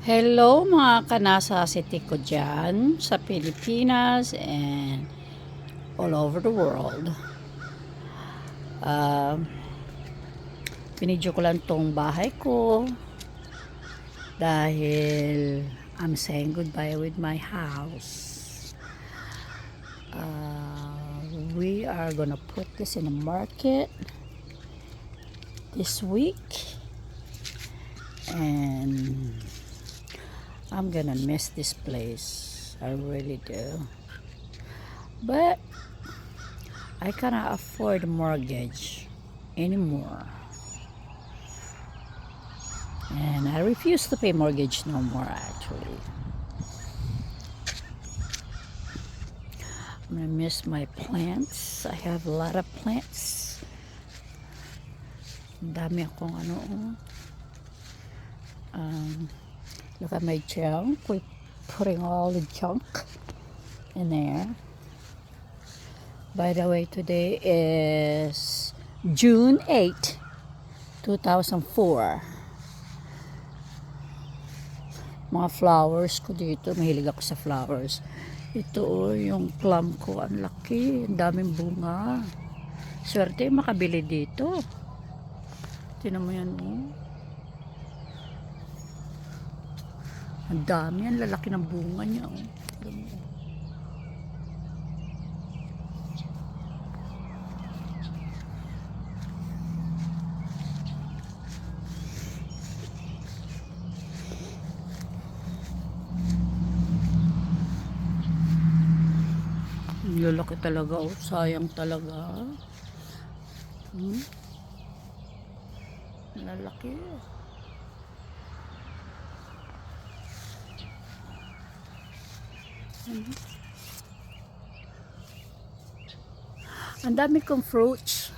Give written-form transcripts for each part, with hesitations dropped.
Hello mga kanasa city ko dyan sa Pilipinas and all over the world. Uh, Pinidyo ko lang tong bahay ko dahil I'm saying goodbye with my house. We are gonna put this in the market this week and I'm gonna miss this place. I really do. But I cannot afford mortgage anymore. And I refuse to pay mortgage no more actually. I'm gonna miss my plants. I have a lot of plants. Ang dami akong look at my junk. We're putting all the junk in there. By the way, today is June 8, 2004. Mga flowers ko dito. Mahilig ako sa flowers. Ito yung plum ko. Ang laki. Ang daming bunga. Swerte makabili dito. Tingnan mo yan, oh. Ang dami. Ang lalaki ng bunga niya, oh. Lalaki talaga, oh. Sayang talaga. Lalaki. Ang dami kong fruits.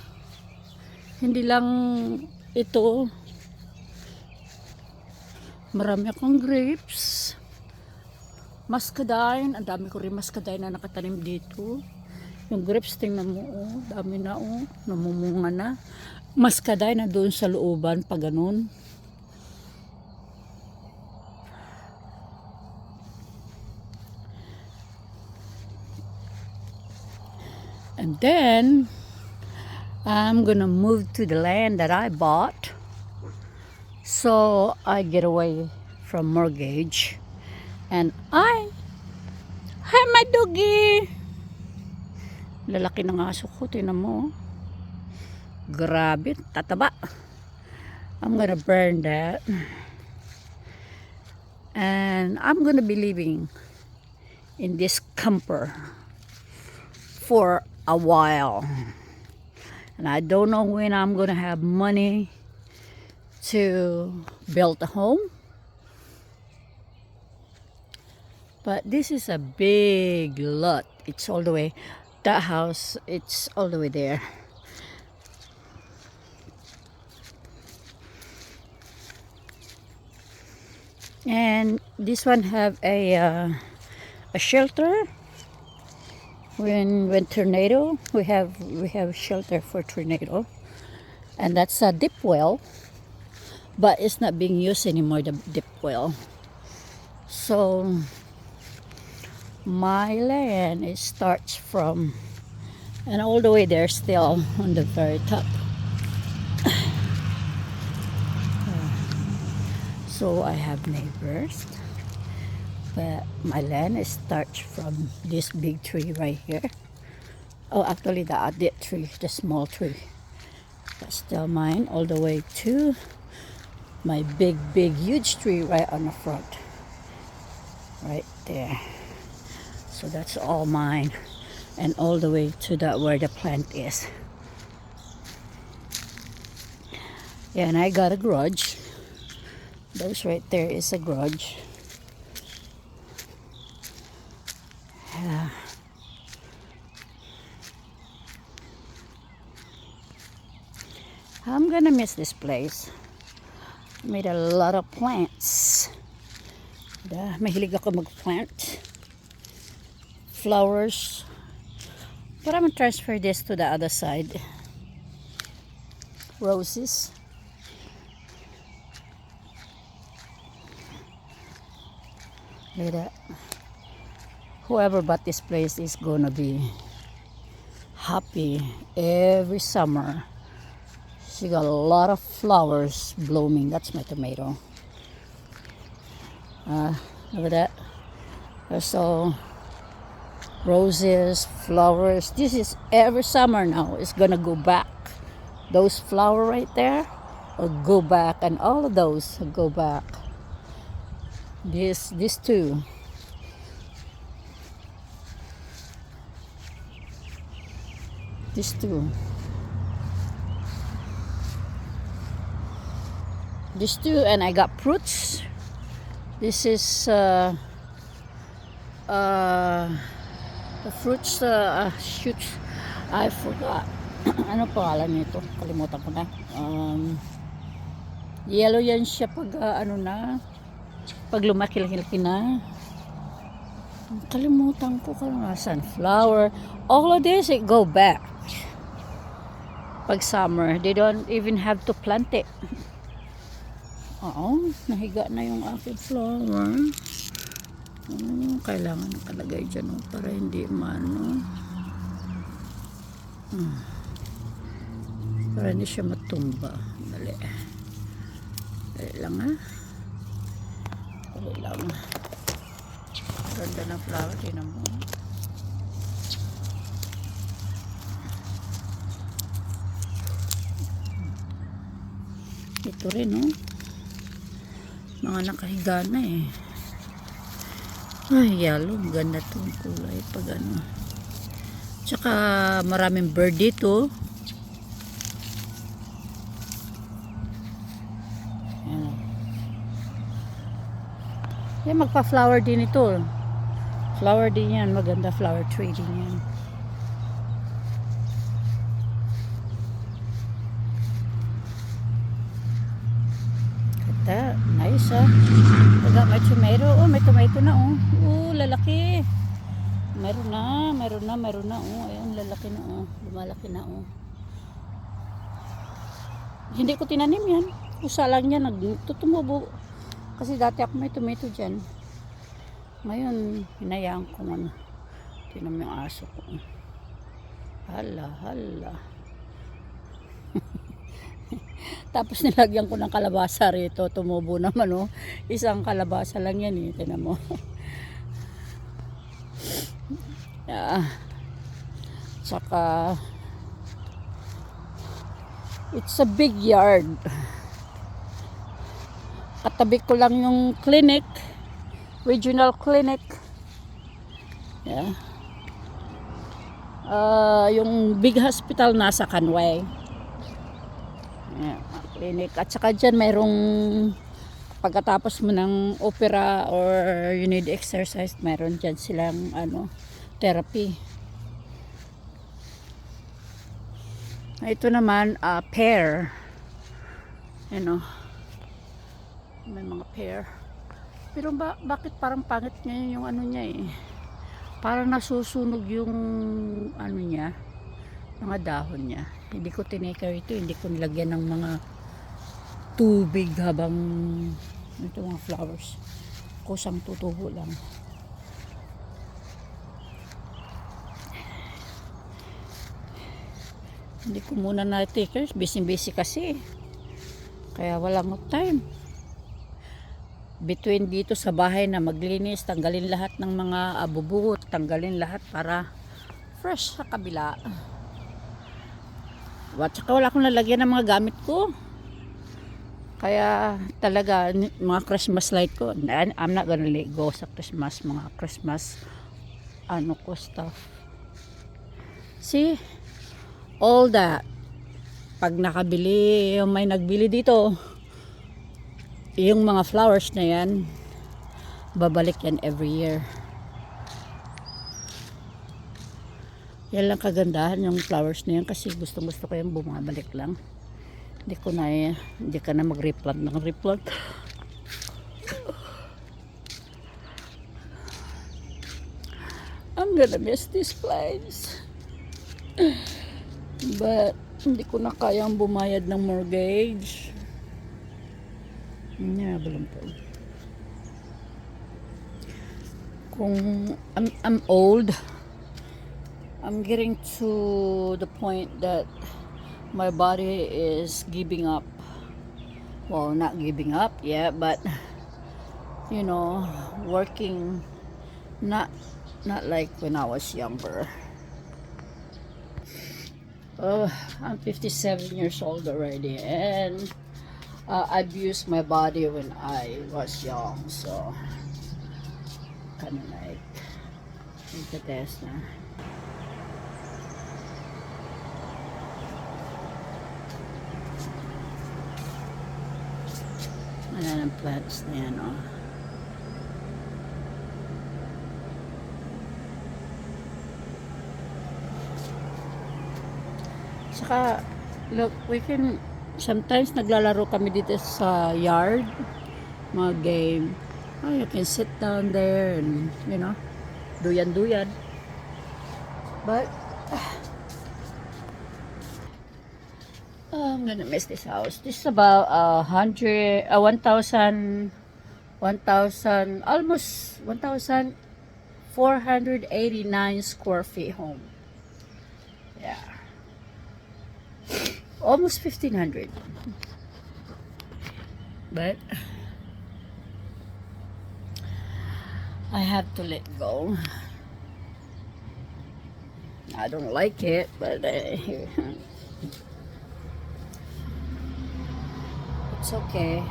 Hindi lang ito. Marami akong grapes. Muscadine. Ang dami ko rin muscadine na nakatanim dito. Yung grapes, tingnan mo, oh. Dami na, oh. Namumunga na. Muscadine na doon sa looban, pa ganun. And then, I'm gonna move to the land that I bought. So, I get away from mortgage. And hi my doggy! Lalaki ng aso ko, tingnan mo. Grabe, tataba. I'm gonna burn that. And I'm gonna be living in this camper for a while. And I don't know when I'm gonna have money to build a home. But this is a big lot. It's all the way, that house, it's all the way there. And this one have a shelter. When tornado, we have shelter for tornado, and that's a deep well, but it's not being used anymore, the deep well. So my land, it starts from and all the way there, still on the very top. So I have neighbors, but my land starts from this big tree right here. Oh, actually the dead tree, the small tree, that's still mine, all the way to my big huge tree right on the front, right there. So that's all mine, and all the way to that where the plant is. Yeah, and I got a garage. Those right there is a garage. Yeah. I'm gonna miss this place. Made a lot of plants. Mahilig ako mag-plant. Flowers. But I'm gonna transfer this to the other side. Roses. Look at that. Whoever bought this place is gonna be happy every summer. She got a lot of flowers blooming. That's my tomato. Look at that. There's all roses, flowers. This is every summer now. It's gonna go back. Those flowers right there will go back, and all of those will go back. This too. This too. This too, and I got fruits. This is the fruits shoots. I forgot. Ano pangalan nito? Kalimutan ko na. Yellow yan siya pag ano na, pag lumaki-laki na. Kalimutan ko kung sunflower. All of this it go back. Pag summer, they don't even have to plant it. Oo, nahiga na yung aking flower. Kailangan nakalagay dyan para hindi maano. Para hindi siya matumba. Dali. Dali lang ha. Dali lang. Ganda ng flower. Tinan mo. Ito rin oh. Mga nakahiga na eh. Ay, yellow. Ganda itong kulay pag ano. Tsaka maraming bird dito. Ayan. Yan, magpa-flower din ito. Flower din yan. Maganda flower tree din yan. Kata, nice ah. Taga may tomato. Oh, may tomato na oh. Oh, lalaki. Meron na. Oh, ayan, lalaki na oh. Lumalaki na oh. Hindi ko tinanim yan. Usa lang yan. Nagtutumubo. Kasi dati ako may tomato dyan. Ngayon, hinayaan ko ano. Tinan mo yung aso ko. Hala. Tapos nilagyan ko ng kalabasa rito. Tumubo naman oh. Isang kalabasa lang yan eh. Tinan mo. Tsaka it's a big yard. Katabi ko lang yung clinic, regional clinic. Yeah. Yung big hospital nasa Canway. Yeah, clinic. At saka dyan mayroong pagkatapos mo ng opera or you need exercise, mayroon dyan silang ano, therapy. Ito naman pear. Ano? May mga pear. Pero bakit parang pangit ngayon yung ano niya eh. Parang nasusunog yung ano niya, mga dahon niya. Hindi ko tinake ito, hindi ko nilagyan ng mga tubig habang ito mga flowers. Kusang tutubo lang. Hindi ko muna na-take, busy kasi. Kaya walang time. Between dito sa bahay na maglinis, tanggalin lahat ng mga bubungot, tanggalin lahat para fresh sa kabila. At saka wala akong lalagyan ng mga gamit ko. Kaya talaga, mga Christmas light ko, I'm not gonna let go sa Christmas, mga Christmas ano ko stuff. See? All that. Pag nakabili, may nagbili dito, yung mga flowers na yan, babalik yan every year. Yan lang kagandahan yung flowers na yan kasi gusto ko yung bumabalik lang. Hindi ka na mag-replant ng replant. I'm gonna miss this place. But hindi ko na kayang bumayad ng mortgage. Yeah, belum po. kung I'm old. I'm getting to the point that my body is giving up. Well, not giving up yet, but working not not like when I was younger. Oh, I'm 57 years old already, and I abused my body when I was young, so kind of like the test na. Ayan ang plants na yan, oh. Saka, look, sometimes naglalaro kami dito sa yard, mga game. Oh, you can sit down there and, duyan-duyan. But, I'm gonna miss this house. This is about 1,000, almost 1,489 square feet home. Yeah. Almost 1,500. But I have to let go. I don't like it, but it's okay.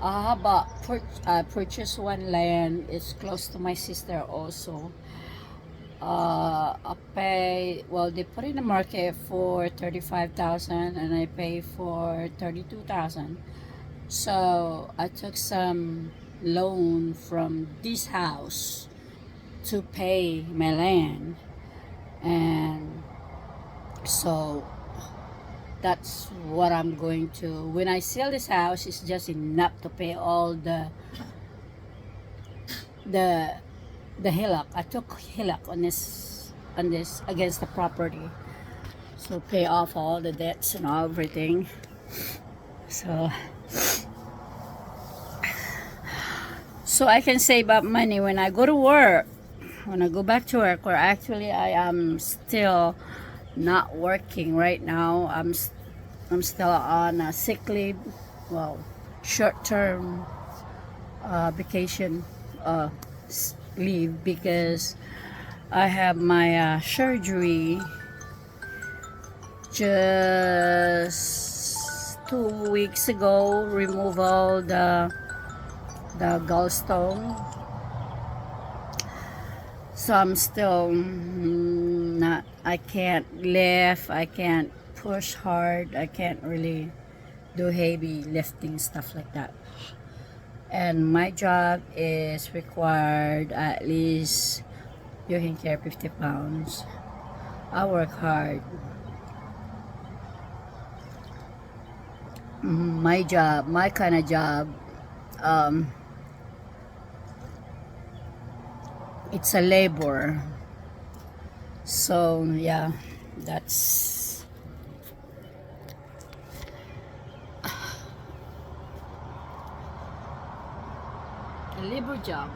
I purchased one land. It's close to my sister also. They put in the market for 35,000 and I pay for 32,000. So I took some loan from this house to pay my land, and so that's what I'm going to, when I sell this house, it's just enough to pay all the HELOC. I took HELOC on this against the property, so pay off all the debts and everything. So I can save up money when I go to work, when I go back to work, or actually I am still not working right now. I'm still on a sick leave, well, short-term vacation leave, because I have my surgery just 2 weeks ago. Removal the gallstone. So I'm still not, I can't lift, I can't push hard, I can't really do heavy lifting, stuff like that. And my job is required at least you can carry 50 pounds. I work hard. My job, my kind of job, it's a labor. So yeah, that's a labor job.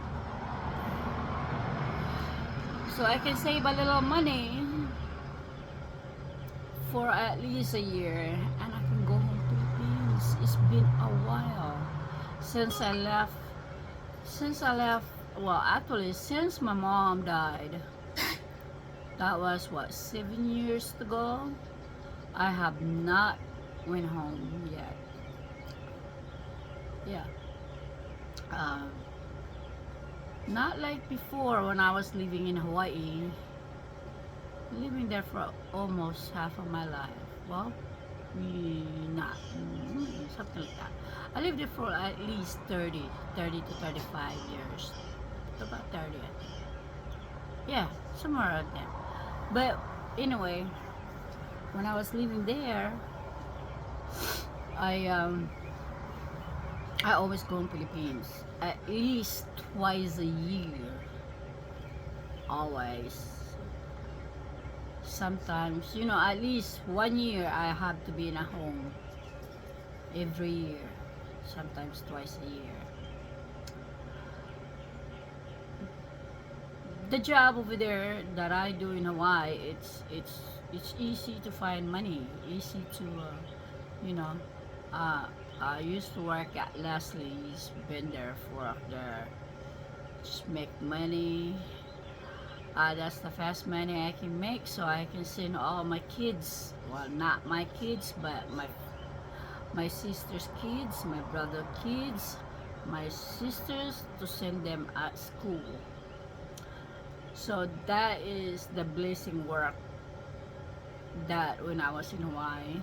So I can save a little money for at least a year, and I can go home to the Philippines. It's been a while since I left. Well, actually, since my mom died, that was what, 7 years ago. I have not went home yet. Yeah. Not like before when I was living in Hawaii, living there for almost half of my life. Well, not something like that. I lived there for at least 30 to 35 years. About 30, I think. Yeah, somewhere around there. But anyway, when I was living there, I always go in Philippines at least twice a year. Always. Sometimes, at least 1 year I have to be in a home. Every year. Sometimes twice a year. the job over there that I do in Hawaii, it's easy to find money, easy to you know. Uh, I used to work at Leslie's, been there for there, just make money. That's the fast money I can make, so I can send all my kids. Well, not my kids, but my sister's kids, my brother kids, my sisters, to send them at school. So that is the blessing work that when I was in Hawaii.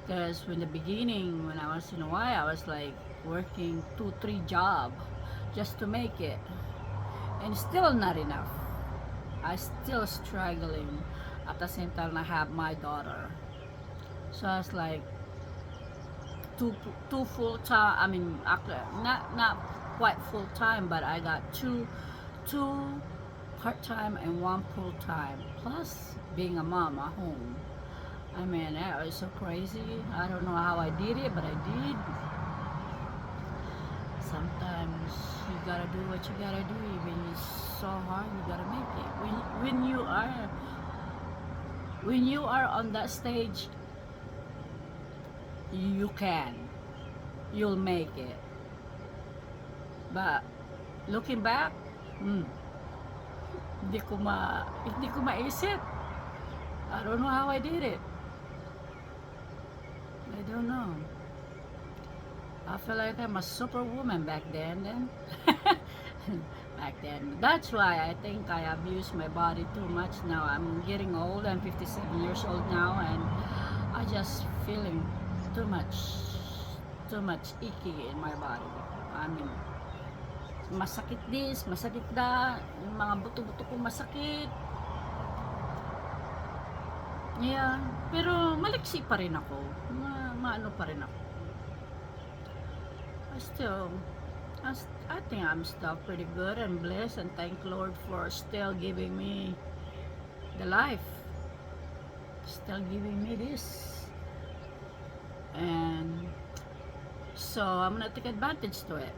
Because in the beginning, when I was in Hawaii, I was like working 2, 3 job just to make it, and still not enough. I still struggling. At the same time, I have my daughter, so I was like two full time. I mean, not quite full time, but I got two part time and 1 full time, plus being a mom at home. I mean, that was so crazy. I don't know how I did it, but I did. Sometimes you gotta do what you gotta do, even it's so hard. You gotta make it. When you are on that stage, you can, you'll make it. But looking back, hindi ko maisip. I don't know how I did it. I don't know. I feel like I'm a superwoman back then. Back then. That's why I think I abuse my body too much now. I'm getting old. I'm 57 years old now, and I just feeling too much icky in my body. I mean, masakit this, masakit that, yung mga buto-buto ko masakit. Yeah, pero maliksi pa rin ako. Maano pa rin ako. I think I'm still pretty good and blessed, and thank Lord for still giving me the life. Still giving me this. And so I'm gonna take advantage to it.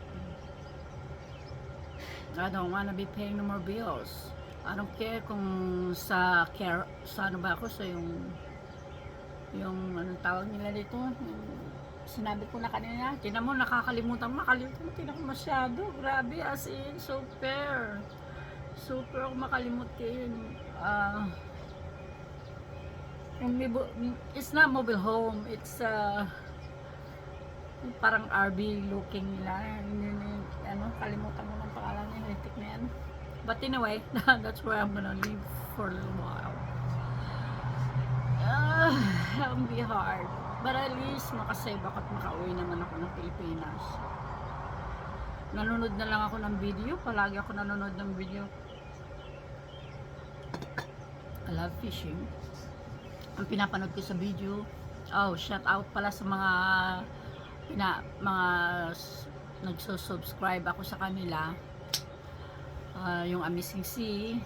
I don't wanna be paying no more bills. I don't care kung sa care, sa ano ba ako, sa yung anong tawag nila dito, sinabi ko na kanina, tinan mo, nakakalimutan ko masyado, grabe, as in, super ako makalimutin. It's not mobile home, it's parang RV looking nila, kalimutan ko ng pangalan niya, halitik na yan. But anyway, that's where I'm gonna live for a little while. It'll be hard. But at least makasave ako at makauwi naman ako ng Pilipinas. Nanonood na lang ako ng video. Palagi ako nanonood ng video. I love fishing. Ang pinapanood ko sa video. Oh, shout out pala sa mga nagsusubscribe ako sa kanila. Yung Amazing Sea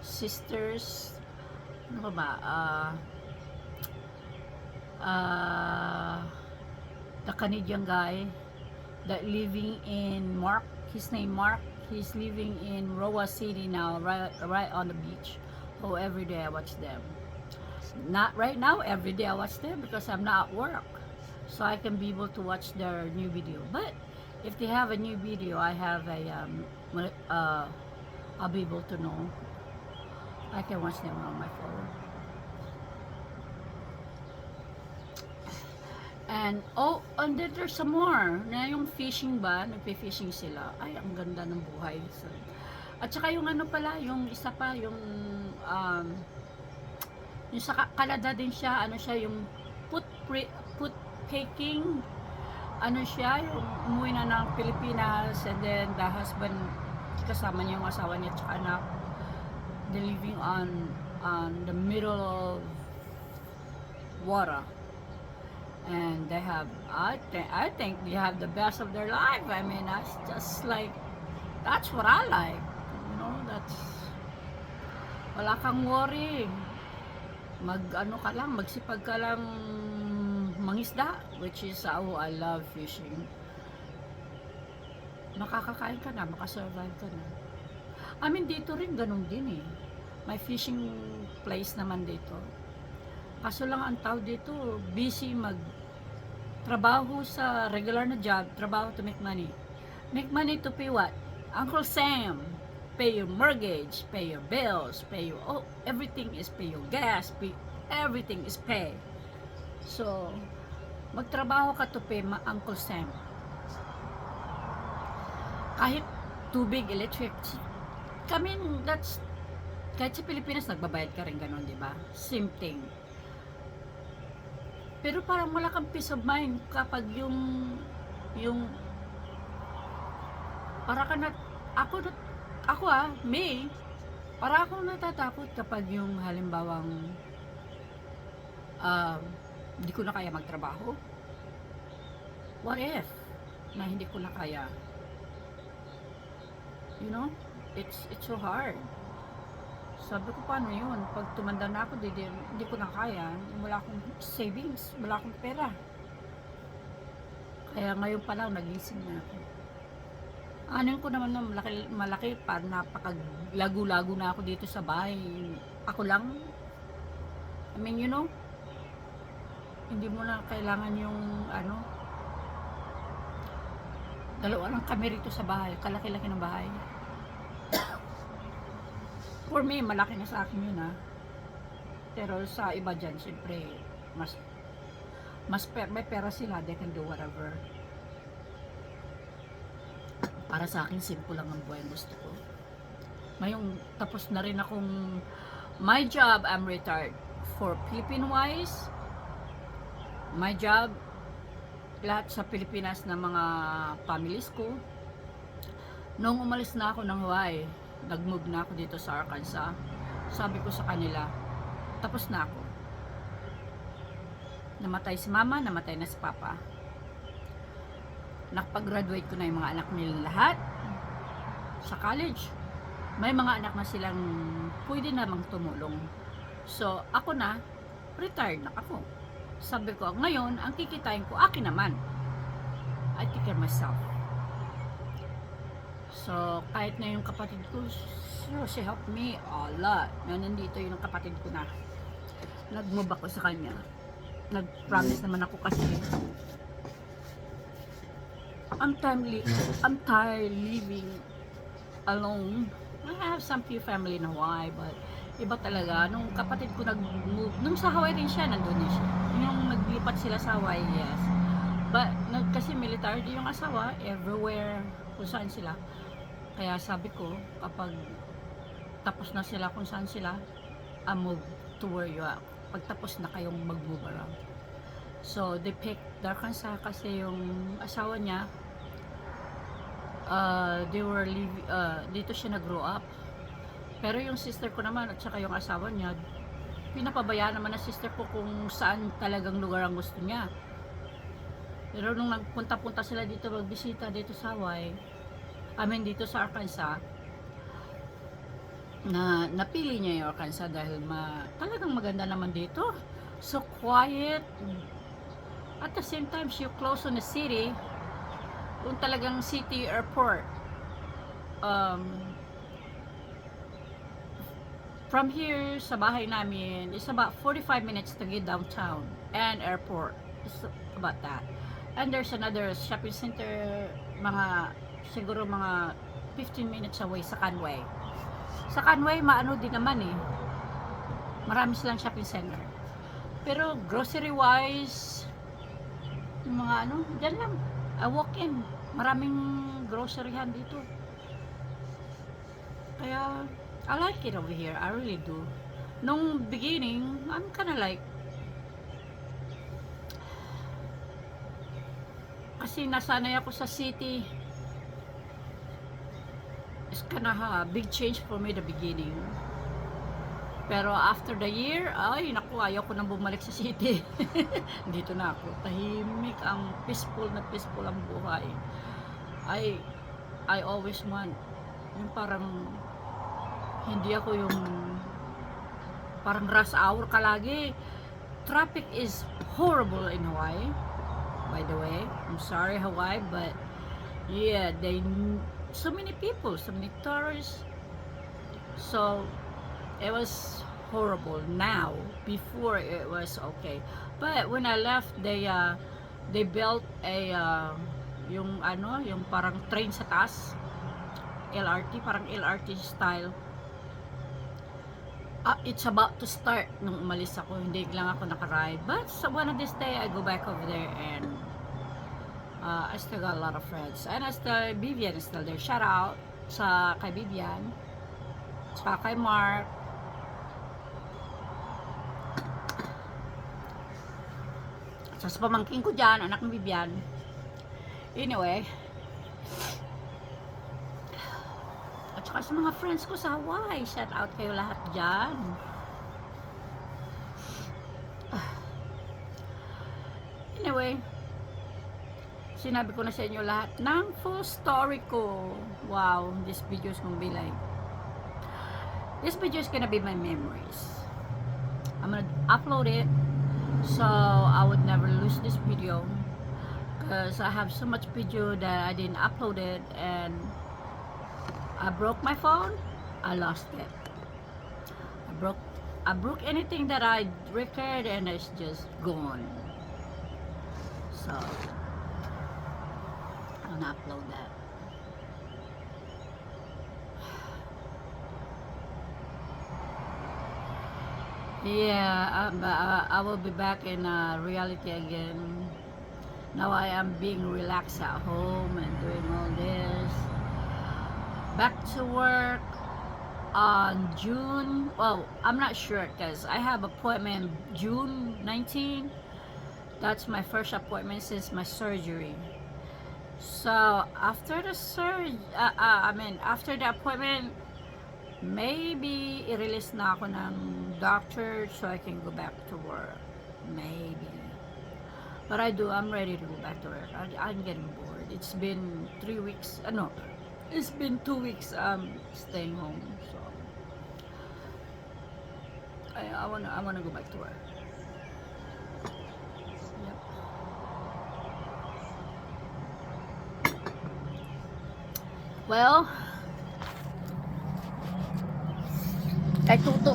Sisters, ano ba, the Canadian guy that living in his name Mark, he's living in Roa City now, right on the beach. Oh, every day I watch them. Not right now, every day I watch them because I'm not at work, so I can be able to watch their new video. But if they have a new video, I have I'll be able to know. I can watch them on my phone. And then there's some more na yung fishing ba, nagpe-fishing sila. Ay, ang ganda ng buhay. So, at saka yung ano pala, yung isa pa, yung sa Canada din siya, ano siya, yung put picking, ano siya, yung umuwi na ng Pilipinas, and then the husband, kasama niya yung asawa niya at anak, they living on the middle of water, and they have, I think they have the best of their life. I mean, that's just like, that's what I like, that's, wala kang worry, magsipag ka lang mangisda, which is, I love fishing. Makakakain ka na, makasurvive ka na. I mean, dito rin ganun din eh. May fishing place naman dito. Kaso lang ang tao dito, busy trabaho sa regular na job, trabaho to make money. Make money to pay what? Uncle Sam, pay your mortgage, pay your bills, pay your, oh, everything is pay your gas, everything is pay. So, magtrabaho ka to pay Uncle Sam. Kahit tubig, electric, kami, that's, kahit sa Pilipinas, nagbabayad ka rin ganun, di ba? Same thing. Pero parang wala kang peace of mind kapag para ka na, ako May, para akong natatakot kapag yung halimbawang, hindi ko na kaya magtrabaho. What if, na hindi ko na kaya? You know, it's so hard. Sabi ko, paano yun? Pag tumanda na ako, hindi ko na kaya. Wala akong savings, wala akong pera. Kaya ngayon pa lang, nagising na ako. Anin ko naman na malaki, parang napakalago-lago na ako dito sa bahay. Ako lang. I mean, you know, hindi mo na kailangan yung, dalawa lang kami rito sa bahay. Kalaki-laki ng bahay. For me, malaki na sa akin yun Pero sa iba dyan, siyempre, may pera sila, they can do whatever. Para sa akin, simple lang ang buhay gusto ko. Ngayong tapos na rin akong my job, I'm retired. For Philippine-wise, my job, lahat sa Pilipinas na mga families ko. Nung umalis na ako ng Hawaii, nag-move na ako dito sa Arkansas, sabi ko sa kanila, tapos na ako. Namatay si mama, namatay na si papa. Nakapag-graduate ko na yung mga anak nila lahat sa college. May mga anak na silang pwede namang tumulong. So, ako na, retired na ako. Sabi ko, ngayon, ang kikitain ko, akin naman. I take care myself. So, kahit na yung kapatid ko, she helped me a lot. Nandito yung kapatid ko na. Nag-move ako sa kanya. Nag-promise naman ako kasi I'm tired living alone. I have some few family in Hawaii, but iba talaga. Nung kapatid ko nag-move, nung sa Hawaii din siya, nandun din siya. Yung naglipat sila sa Hawaii, yes. But, kasi military din yung asawa, everywhere, kung saan sila. Kaya sabi ko, kapag tapos na sila kung saan sila, I move to where you are. Pag tapos na kayong mag-move around. So, they picked Arkansas kasi yung asawa niya, dito siya nag-grow up. Pero yung sister ko naman at saka yung asawa niya, pinapabayaan naman ng sister ko kung saan talagang lugar ang gusto niya. Pero nung nagpunta-punta sila dito, magbisita dito sa Hawaii, dito sa Arkansas, napili niya yung Arkansas dahil talagang maganda naman dito. So quiet. At the same time, you're close on the city. Kung talagang city airport. From here, sa bahay namin, it's about 45 minutes to get downtown and airport. It's about that. And there's another shopping center, siguro mga 15 minutes away sa Conway. Sa Conway, maano din naman marami silang shopping center. Pero grocery wise, yung mga dyan lang, I walk in, maraming groceryhan dito. Kaya I like it over here, I really do. Nung beginning, I'm kinda like, kasi nasanay ako sa city. It's kinda big change for me the beginning. Pero after the year, ay naku, ayaw ko nang bumalik sa city. Dito na ako. Tahimik, ang peaceful ang buhay. I always want yung parang hindi ako yung parang rush hour ka lagi. Traffic is horrible in Hawaii, by the way. I'm sorry Hawaii, but yeah, so many people, so many tourists. So it was horrible now. Before it was okay, but when I left, they built a yung ano, yung parang train sa taas, LRT, parang LRT style. It's about to start nung umalis ako. Hindi lang ako nakaride, but so one of this day I go back over there, and I still got a lot of friends, and I still, Vivian is still there. Shout out sa kay Vivian, sa kay Mark, sa pamangking ko dyan, anak ng Vivian. Anyway, at saka sa mga friends ko sa Hawaii, shout out kayo lahat dyan. Anyway, sinabi ko na sa inyo lahat ng full story ko. Wow, this video is gonna be like, this video is gonna be my memories. I'm gonna upload it so I would never lose this video, because I have so much video that I didn't upload it, and I broke my phone, I lost it. I broke anything that I record, and it's just gone. So I'm gonna upload that. Yeah, I will be back in reality again. Now I am being relaxed at home and doing all this. Back to work on June. Well, I'm not sure, because I have appointment June 19. That's my first appointment since my surgery. So after the after the appointment, maybe i-release na ako ng doctor so I can go back to work. Maybe. But I'm ready to go back to work. I'm getting bored. It's been 3 weeks. No, it's been 2 weeks staying home. So I wanna go back to work. Yep. Well, kay Tuto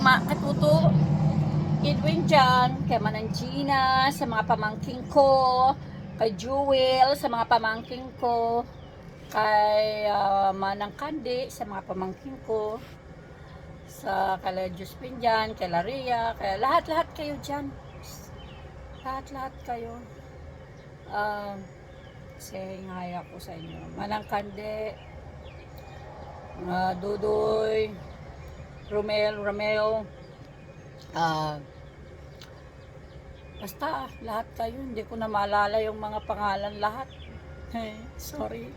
Edwin dyan, kay Manangina, sa mga pamangking ko, kay Jewel, sa mga pamangking ko, kay Manang Kandi, sa mga pamangking ko, sa kay Josephine dyan, kay Laria, kay lahat-lahat kayo dyan. Lahat-lahat kayo. Saying hi ako sa inyo. Manang Kandi, Dudoy, Romel, basta lahat kayo, hindi ko na maalala yung mga pangalan lahat. Sorry.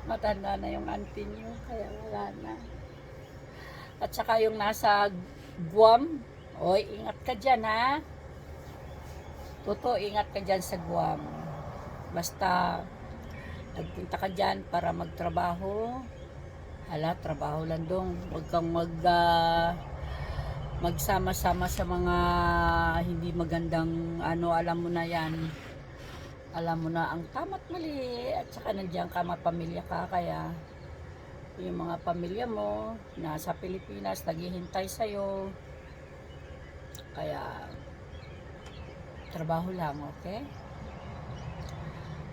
Matanda na yung auntie nyo, kaya wala na. At saka yung nasa Guam, oy, ingat ka dyan ha. Toto, ingat ka dyan sa Guam. Basta nagpunta ka dyan para magtrabaho. Hala, trabaho lang dong. Huwag kang magsama-sama sa mga hindi magandang alam mo na yan. Alam mo na ang tama't mali, at saka nandiyan ka, mapamilya ka, kaya yung mga pamilya mo nasa Pilipinas naghihintay sa'yo, kaya trabaho lang, okay?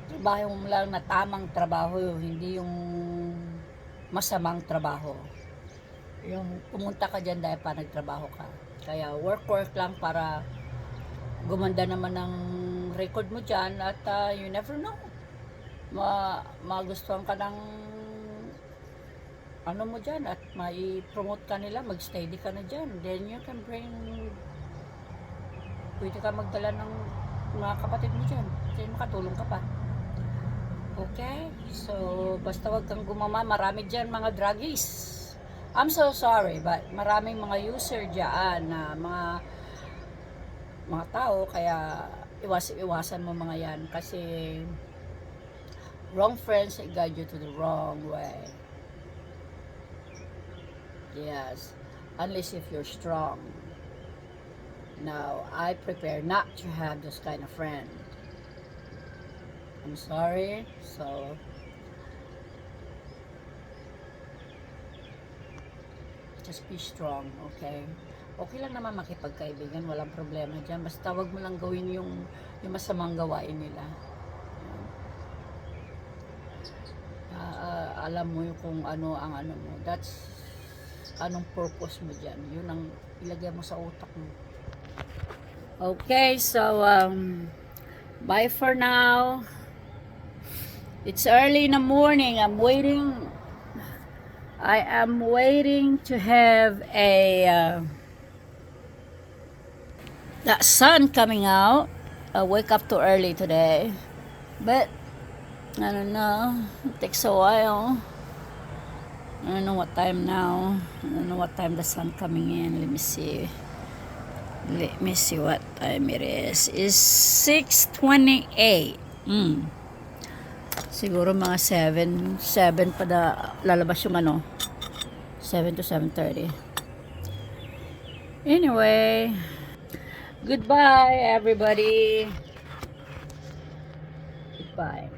Trabaho mo lang na tamang trabaho, hindi yung masamang trabaho. Yung pumunta ka dyan dahil pa nagtrabaho ka. Kaya work lang para gumanda naman ng record mo dyan, at you never know. Magustuhan ka ng mo dyan, at mai-promote ka nila, mag-steady ka na dyan. Then you can pwede ka magdala ng mga kapatid mo dyan. Kasi makatulong ka pa. Okay? So, basta wag kang gumama. Marami dyan mga druggies. I'm so sorry, but maraming mga user dyan na mga tao, kaya iwasan mo mga yan, kasi wrong friends guide you to the wrong way. Yes, unless if you're strong. Now, I prepare not to have those kind of friend. I'm sorry. So Just be strong, okay? Okay lang naman makipagkaibigan, walang problema dyan. Basta wag mo lang gawin yung masamang gawain nila. Alam mo yung kung ano ang ano mo. That's, anong purpose mo dyan. Yun ang ilagay mo sa utak mo. Okay, so, bye for now. It's early in the morning. I am waiting to have that sun coming out. I wake up too early today, but I don't know. It takes a while. I don't know what time now. I don't know what time the sun coming in. Let me see. Let me see what time it is. It's 6:28. Siguro mga 7 pa lalabas yung 7 to 7:30. Anyway, goodbye everybody. Goodbye.